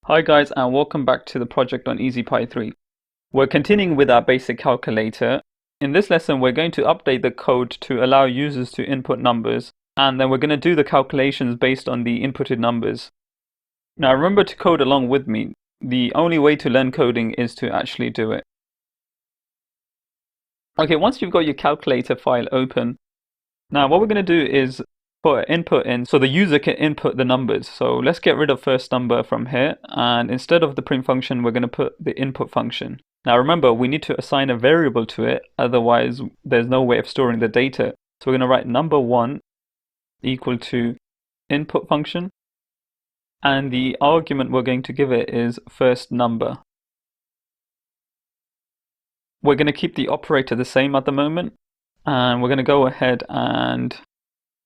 Hi guys, and welcome back to the project on EasyPy 3. We're continuing with our basic calculator. In this lesson, we're going to update the code to allow users to input numbers, and then we're going to do the calculations based on the inputted numbers. Now remember to code along with me. The only way to learn coding is to actually do it. Okay, once you've got your calculator file open, now what we're going to do is put an input in so the user can input the numbers. So let's get rid of first number from here, and instead of the print function, we're going to put the input function. Now remember, we need to assign a variable to it, otherwise there's no way of storing the data. So we're going to write number1 equal to input function, and the argument we're going to give it is first number. We're going to keep the operator the same at the moment, and we're going to go ahead and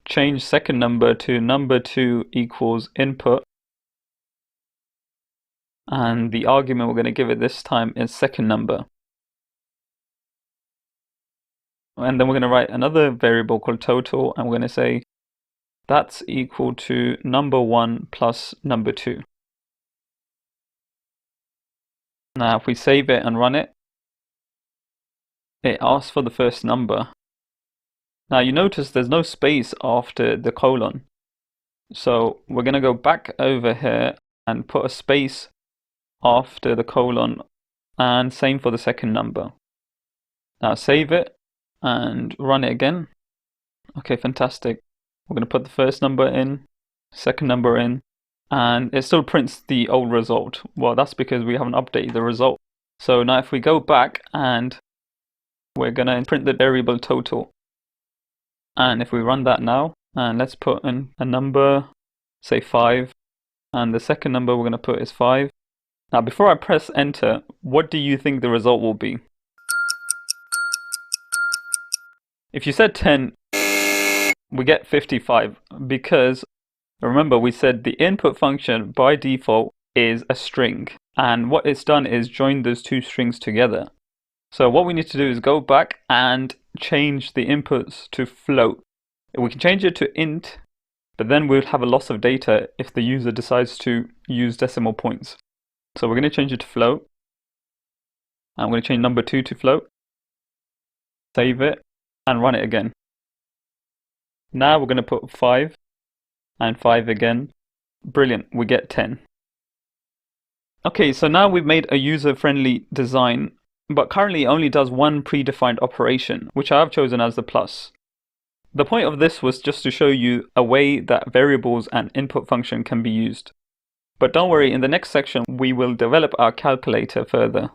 change second number to number2 equals input, and the argument we're going to give it this time is second number. And then we're going to write another variable called total, and we're going to say that's equal to number1 plus number2. Now if we save it and run it, it asks for the first number. Now you notice there's no space after the colon. So we're going to go back over here and put a space after the colon, and same for the second number. Now save it and run it again. Okay, fantastic. We're going to put the first number in, second number in, and it still prints the old result. Well, that's because we haven't updated the result. So now if we go back and we're going to print the variable total. And if we run that now, and let's put in a number, say 5, and the second number we're going to put is 5. Now before I press enter, what do you think the result will be? If you said 10, we get 55, because remember we said the input function by default is a string, and what it's done is join those two strings together. So what we need to do is go back and change the inputs to float. We can change it to int, but then we'll have a loss of data if the user decides to use decimal points. So we're going to change it to float. I'm going to change number2 to float. Save it and run it again. Now we're going to put 5 and 5 again. Brilliant, we get 10. Okay, so now we've made a user-friendly design, but currently it only does one predefined operation, which I have chosen as the plus. The point of this was just to show you a way that variables and input function can be used. But don't worry, in the next section we will develop our calculator further.